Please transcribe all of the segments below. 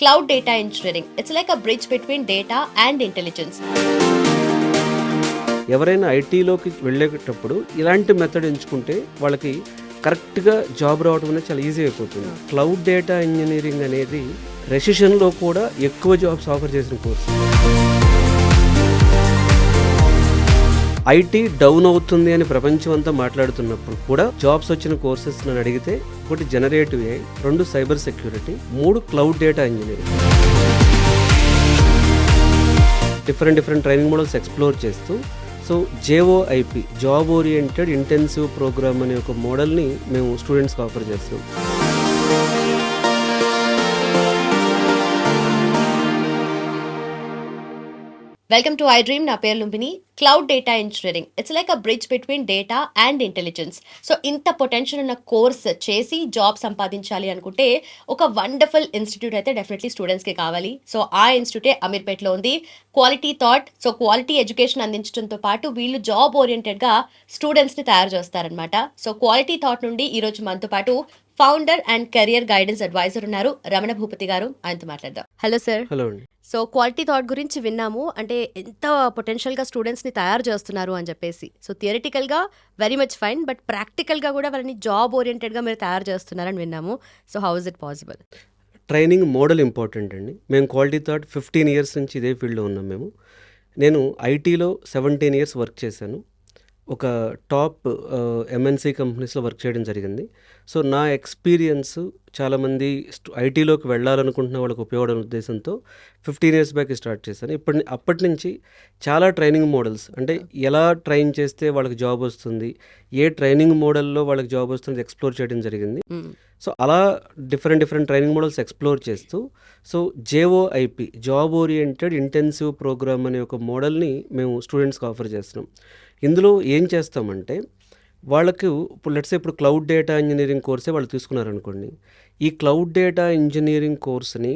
cloud data engineering. It's like a bridge between data and intelligence. ఎవరైనా ఐటీలోకి వెళ్ళేటప్పుడు ఇలాంటి method ఎంచుకుంటే వాళ్ళకి కరెక్ట్గా జాబ్ రావడం అనేది చాలా ఈజీ అయిపోతుంది. క్లౌడ్ డేటా ఇంజనీరింగ్ అనేది రెసిషన్లో కూడా ఎక్కువ జాబ్స్ ఆఫర్ చేసిన కోర్స్. ఐటీ డౌన్ అవుతుంది అని ప్రపంచం అంతా మాట్లాడుతున్నప్పుడు కూడా జాబ్స్ వచ్చిన కోర్సెస్ నన్ను అడిగితే ఒకటి generative AI, 2 cyber security, 3 cloud data engineering. Different training models explore చేస్తూ so JOIP, job oriented intensive programme అనే ఒక మోడల్ని మేము స్టూడెంట్స్కి ఆఫర్ చేస్తాం. Welcome to iDream. నా పేరు Lumbini. Cloud data engineering, it's like a bridge between data and intelligence. So ఇంత పొటెన్షియల్ ఉన్న కోర్స్ చేసి జాబ్ సంపాదించాలి అనుకుంటే ఒక వండర్ఫుల్ ఇన్స్టిట్యూట్ అయితే డెఫినెట్లీ స్టూడెంట్స్కి కావాలి. సో ఆ ఇన్స్టిట్యూటే అమీర్పేట్లో ఉంది. Quality thought, so quality education అందించడంతో పాటు వీళ్ళు జాబ్ ఓరియంటెడ్గా స్టూడెంట్స్ని తయారు చేస్తారనమాట. సో క్వాలిటీ థాట్ నుండి ఈరోజు మనతో పాటు founder and career guidance advisor ఉన్నారు రమణ భూపతి గారు. ఆయనతో మాట్లాడదాం. Hello sir. హలో అండి. సో క్వాలిటీ థాట్ గురించి విన్నాము, అంటే ఎంత పొటెన్షియల్గా స్టూడెంట్స్ని తయారు చేస్తున్నారు అని చెప్పేసి. సో థియరిటికల్గా వెరీ మచ్ ఫైన్, బట్ ప్రాక్టికల్గా కూడా వాళ్ళని జాబ్ ఓరియంటెడ్గా మీరు తయారు చేస్తున్నారని విన్నాము. So how is it possible? Training model important అండి. మేము క్వాలిటీ థాట్ 15 ఇయర్స్ నుంచి ఇదే ఫీల్డ్లో ఉన్నాం. నేను ఐటీలో 17 ఇయర్స్ వర్క్ చేశాను. ఒక టాప్ MNC కంపెనీస్లో వర్క్ చేయడం జరిగింది. సో నా ఎక్స్పీరియన్స్ చాలామంది ఐటీలోకి వెళ్ళాలనుకుంటున్న వాళ్ళకి ఉపయోగపడే ఉద్దేశంతో 15 ఇయర్స్ బ్యాక్ స్టార్ట్ చేశాను. అప్పటి నుంచి చాలా ట్రైనింగ్ మోడల్స్, అంటే ఎలా ట్రైన్ చేస్తే వాళ్ళకి జాబ్ వస్తుంది, ఏ ట్రైనింగ్ మోడల్లో వాళ్ళకి జాబ్ వస్తుంది ఎక్స్ప్లోర్ చేయడం జరిగింది. సో అలా డిఫరెంట్ ట్రైనింగ్ మోడల్స్ ఎక్స్ప్లోర్ చేస్తూ so JOIP, job oriented intensive programme అనే ఒక మోడల్ని మేము స్టూడెంట్స్కి ఆఫర్ చేస్తున్నాం. ఇందులో ఏం చేస్తామంటే వాళ్ళకు ఇప్పుడు క్లౌడ్ డేటా ఇంజనీరింగ్ కోర్సే వాళ్ళు తీసుకున్నారనుకోండి. ఈ క్లౌడ్ డేటా ఇంజనీరింగ్ కోర్స్ని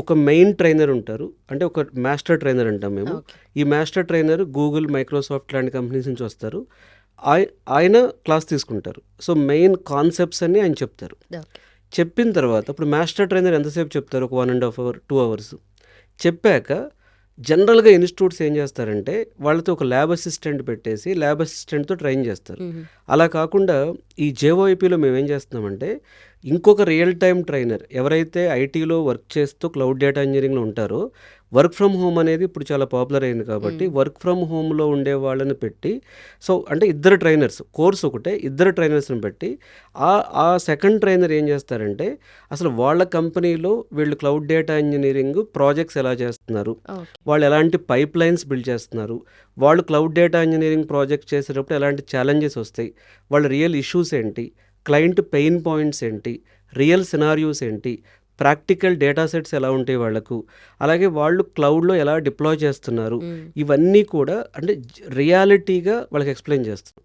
ఒక మెయిన్ ట్రైనర్ ఉంటారు, అంటే ఒక మాస్టర్ ట్రైనర్ అంటాం మేము. ఈ మాస్టర్ ట్రైనర్ గూగుల్, మైక్రోసాఫ్ట్ లాంటి కంపెనీస్ నుంచి వస్తారు. ఆయన క్లాస్ తీసుకుంటారు. సో మెయిన్ కాన్సెప్ట్స్ అన్నీ ఆయన చెప్తారు. చెప్పిన తర్వాత ఇప్పుడు మాస్టర్ ట్రైనర్ ఎంతసేపు చెప్తారు? ఒక 1.5 hours, 2 hours చెప్పాక జనరల్గా ఇన్స్టిట్యూట్స్ ఏం చేస్తారంటే వాళ్ళతో ఒక ల్యాబ్ అసిస్టెంట్ పెట్టేసి ల్యాబ్ అసిస్టెంట్తో ట్రైన్ చేస్తారు. అలా కాకుండా ఈ JOIPలో మేము ఏం చేస్తున్నామంటే ఇంకొక రియల్ టైమ్ ట్రైనర్ ఎవరైతే ఐటీలో వర్క్ చేస్తూ క్లౌడ్ డేటా ఇంజనీరింగ్లో ఉంటారో, వర్క్ ఫ్రమ్ హోమ్ అనేది ఇప్పుడు చాలా పాపులర్ అయింది కాబట్టి వర్క్ ఫ్రమ్ హోమ్లో ఉండే వాళ్ళని పెట్టి, సో అంటే ఇద్దరు ట్రైనర్స్, కోర్స్ ఒకటే, ఇద్దరు ట్రైనర్స్ని పెట్టి ఆ సెకండ్ ట్రైనర్ ఏం చేస్తారంటే అసలు వాళ్ళ కంపెనీలో వీళ్ళు క్లౌడ్ డేటా ఇంజనీరింగ్ ప్రాజెక్ట్స్ ఎలా చేస్తున్నారు, వాళ్ళు ఎలాంటి పైప్ లైన్స్ బిల్డ్ చేస్తున్నారు, వాళ్ళు క్లౌడ్ డేటా ఇంజనీరింగ్ ప్రాజెక్ట్ చేసేటప్పుడు ఎలాంటి ఛాలెంజెస్ వస్తాయి, వాళ్ళ రియల్ ఇష్యూస్ ఏంటి, క్లయింట్ పెయిన్ పాయింట్స్ ఏంటి, రియల్ సినారియోస్ ఏంటి, ప్రాక్టికల్ డేటా సెట్స్ ఎలా ఉంటాయి వాళ్ళకు, అలాగే వాళ్ళు క్లౌడ్లో ఎలా డిప్లాయ్ చేస్తున్నారు, ఇవన్నీ కూడా అంటే రియాలిటీగా వాళ్ళకి ఎక్స్ప్లెయిన్ చేస్తారు.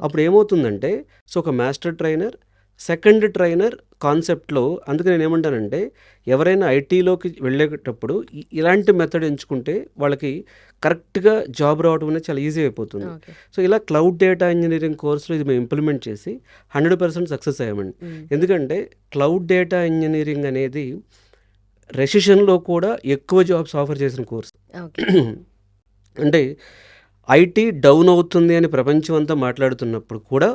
అప్పుడు ఏమవుతుందంటే సో ఒక మాస్టర్ ట్రైనర్, సెకండ్ ట్రైనర్ కాన్సెప్ట్లో. అందుకే నేను ఏమంటానంటే ఎవరైనా ఐటీలోకి వెళ్ళేటప్పుడు ఇలాంటి మెథడ్ ఎంచుకుంటే వాళ్ళకి కరెక్ట్గా జాబ్ రావడం అనేది చాలా ఈజీ అయిపోతుంది. సో ఇలా క్లౌడ్ డేటా ఇంజనీరింగ్ కోర్సులో ఇది మేము ఇంప్లిమెంట్ చేసి 100% సక్సెస్ అయ్యామండి. ఎందుకంటే క్లౌడ్ డేటా ఇంజనీరింగ్ అనేది రెసిషన్లో కూడా ఎక్కువ జాబ్స్ ఆఫర్ చేసిన కోర్స్. అంటే ఐటీ డౌన్ అవుతుంది అని ప్రపంచం అంతా మాట్లాడుతున్నప్పుడు కూడా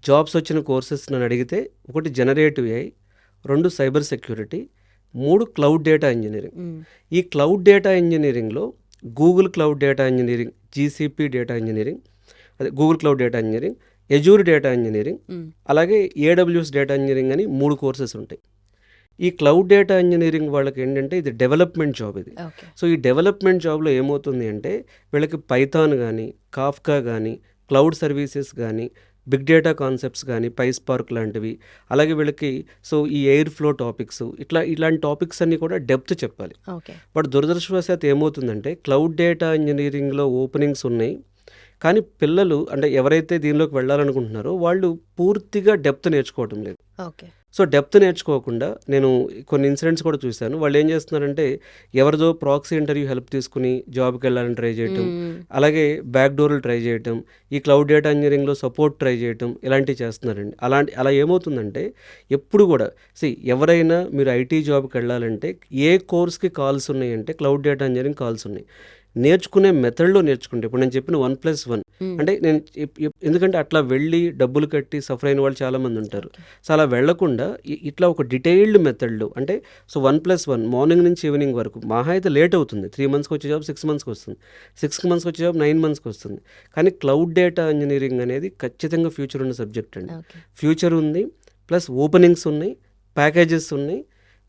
జాబ్స్ వచ్చిన కోర్సెస్ నన్ను అడిగితే ఒకటి generative AI, 2 cyber security, 3 cloud data engineering. ఈ క్లౌడ్ డేటా ఇంజనీరింగ్లో Google cloud data engineering, GCP data engineering, అదే Google cloud data engineering, Azure data engineering, అలాగే AWS డేటా ఇంజనీరింగ్ అని 3 కోర్సెస్ ఉంటాయి. ఈ క్లౌడ్ డేటా ఇంజనీరింగ్ వాళ్ళకి ఏంటంటే ఇది డెవలప్మెంట్ జాబ్ ఇది. సో ఈ డెవలప్మెంట్ జాబ్లో ఏమవుతుంది అంటే వీళ్ళకి పైథాన్ కానీ, కాఫ్కా కానీ, క్లౌడ్ సర్వీసెస్ కానీ, బిగ్ డేటా కాన్సెప్ట్స్ కానీ, పైస్పార్క్ లాంటివి, అలాగే వీళ్ళకి సో ఈ ఎయిర్ ఫ్లో టాపిక్స్, ఇలాంటి టాపిక్స్ అన్నీ కూడా డెప్త్ చెప్పాలి. బట్ దురదృష్టవశాత్తు ఏమవుతుందంటే క్లౌడ్ డేటా ఇంజనీరింగ్లో ఓపెనింగ్స్ ఉన్నాయి, కానీ పిల్లలు అంటే ఎవరైతే దీనిలోకి వెళ్ళాలనుకుంటున్నారో వాళ్ళు పూర్తిగా డెప్త్ నేర్చుకోవటం లేదు. సో డెప్త్ నేర్చుకోకుండా నేను కొన్ని ఇన్సిడెంట్స్ కూడా చూశాను. వాళ్ళు ఏం చేస్తున్నారంటే ఎవరిదో ప్రాక్సీ ఇంటర్వ్యూ హెల్ప్ తీసుకుని జాబ్కి వెళ్ళాలని ట్రై చేయటం, అలాగే బ్యాక్ డోర్లు ట్రై చేయటం, ఈ క్లౌడ్ డేటా ఇంజనీరింగ్లో సపోర్ట్ ట్రై చేయటం ఇలాంటివి చేస్తున్నారండి. అలా ఏమవుతుందంటే ఎప్పుడు కూడా ఎవరైనా మీరు ఐటీ జాబ్కి వెళ్ళాలంటే ఏ కోర్స్కి కాల్స్ ఉన్నాయంటే క్లౌడ్ డేటా ఇంజనీరింగ్ కాల్స్ ఉన్నాయి. నేర్చుకునే మెథడ్లో నేర్చుకుంటే ఇప్పుడు నేను చెప్పిన 1+1 అంటే నేను ఎందుకంటే అట్లా వెళ్ళి డబ్బులు కట్టి సఫర్ అయిన వాళ్ళు చాలామంది ఉంటారు. సో అలా వెళ్లకుండా ఇట్లా ఒక డీటెయిల్డ్ మెథడ్లో అంటే 1+1 మార్నింగ్ నుంచి ఈవినింగ్ వరకు మహా అయితే లేట్ అవుతుంది. 3 మంత్స్కి వచ్చే జాబ్ 6 మంత్స్కి వస్తుంది, 6 మంత్స్కి వచ్చే జాబ్ 9 మంత్స్కి వస్తుంది. కానీ క్లౌడ్ డేటా ఇంజనీరింగ్ అనేది ఖచ్చితంగా ఫ్యూచర్ ఉన్న సబ్జెక్ట్ అండి. ఫ్యూచర్ ఉంది, ప్లస్ ఓపెనింగ్స్ ఉన్నాయి, ప్యాకేజెస్ ఉన్నాయి.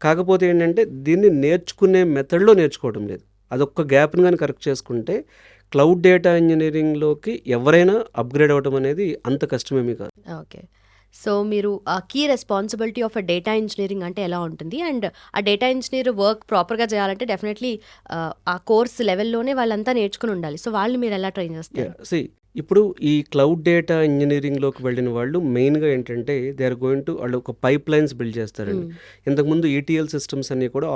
కాకపోతే ఏంటంటే దీన్ని నేర్చుకునే మెథడ్లో నేర్చుకోవడం లేదు. అదొక్క గ్యాప్ని కానీ కరెక్ట్ చేసుకుంటే క్లౌడ్ డేటా ఇంజనీరింగ్లోకి ఎవరైనా అప్గ్రేడ్ అవ్వడం అనేది అంత కష్టమేమీ కాదు. ఓకే. సో మీరు ఆ key responsibility of a data engineering అంటే ఎలా ఉంటుంది, అండ్ ఆ డేటా ఇంజనీర్ వర్క్ ప్రాపర్గా చేయాలంటే డెఫినెట్లీ ఆ కోర్స్ లెవెల్లోనే వాళ్ళంతా నేర్చుకుని ఉండాలి. సో వాళ్ళు మీరు ఎలా ట్రైన్ చేస్తారు? ఇప్పుడు ఈ క్లౌడ్ డేటా ఇంజనీరింగ్లోకి వెళ్ళిన వాళ్ళు మెయిన్గా ఏంటంటే దే ఆర్ గోయింగ్ టు వాళ్ళు ఒక పైప్ లైన్స్ బిల్డ్ చేస్తారండి. ఇంతకుముందు ఈటీఎల్ సిస్టమ్స్ అన్నీ కూడా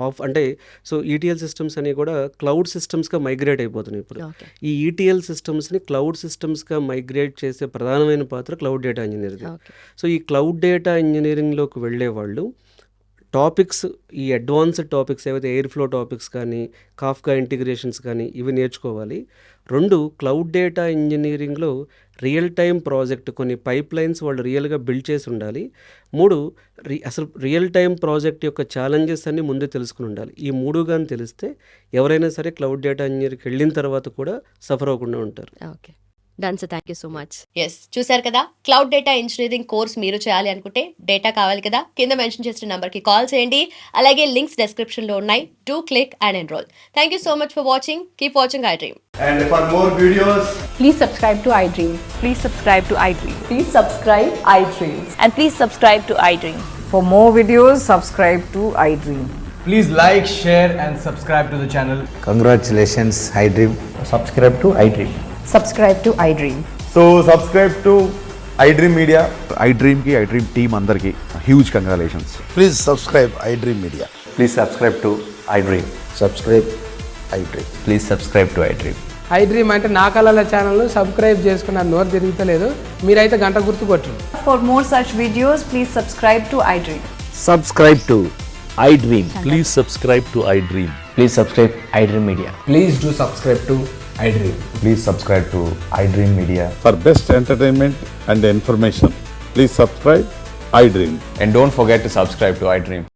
ఆఫ్ అంటే సో ఈటీఎల్ సిస్టమ్స్ అన్నీ కూడా క్లౌడ్ సిస్టమ్స్గా మైగ్రేట్ అయిపోతున్నాయి. ఇప్పుడు ఈ ఈటీఎల్ సిస్టమ్స్ని క్లౌడ్ సిస్టమ్స్గా మైగ్రేట్ చేసే ప్రధానమైన పాత్ర క్లౌడ్ డేటా ఇంజనీరింగ్. సో ఈ క్లౌడ్ డేటా ఇంజనీరింగ్లోకి వెళ్ళే వాళ్ళు టాపిక్స్, ఈ అడ్వాన్స్డ్ టాపిక్స్ ఏవైతే ఎయిర్ ఫ్లో టాపిక్స్ కానీ కాఫ్కా ఇంటిగ్రేషన్స్ కానీ ఇవి నేర్చుకోవాలి. 2 క్లౌడ్ డేటా ఇంజనీరింగ్లో రియల్ టైం ప్రాజెక్ట్ కొన్ని పైప్ లైన్స్ వాళ్ళు రియల్గా బిల్డ్ చేసి ఉండాలి. 3 అసలు రియల్ టైం ప్రాజెక్ట్ యొక్క ఛాలెంజెస్ అన్నీ ముందే తెలుసుకుని ఉండాలి. ఈ 3 కానీ తెలిస్తే ఎవరైనా సరే క్లౌడ్ డేటా ఇంజనీరింగ్కి వెళ్ళిన తర్వాత కూడా సఫర్ అవ్వకుండా ఉంటారు. Okay, done sir, thank you so much. Yes, చూశారు కదా, క్లౌడ్ డేటా ఇంజనీరింగ్ కోర్స్ మీరు చేయాలి అనుకుంటే డేటా కావాలి కదా, కింద మెన్షన్ చేసిన నెంబర్కి కాల్ చేయండి. అలాగే లింక్స్ డిస్క్రిప్షన్లో ఉన్నాయి. Do click and enrol. Thank you so much for watching. Keep watching iDream. And for more videos, Please subscribe to iDream. Please subscribe to iDream. Please subscribe iDream. And please subscribe to iDream. For more videos, subscribe to iDream. please like, share and subscribe to the channel. Congratulations, iDream. Subscribe to iDream. Subscribe to iDream. So subscribe to iDream Media. iDream team అందరికి huge congratulations. Please subscribe iDream Media. Please subscribe to iDream. Subscribe iDream. Please subscribe to iDream. iDream అంటే నా కళల ఛానల్ను subscribe చేసుకున్న నోరు తిరుగుతలేదు. మీరైతే గంట గుర్తు కొట్టండి. For more such videos, please subscribe to iDream. Subscribe to iDream. Please subscribe to iDream. Please subscribe iDream Media. Please do subscribe to iDream. Please subscribe to iDream Media. For best entertainment and information, please subscribe iDream. And don't forget to subscribe to iDream.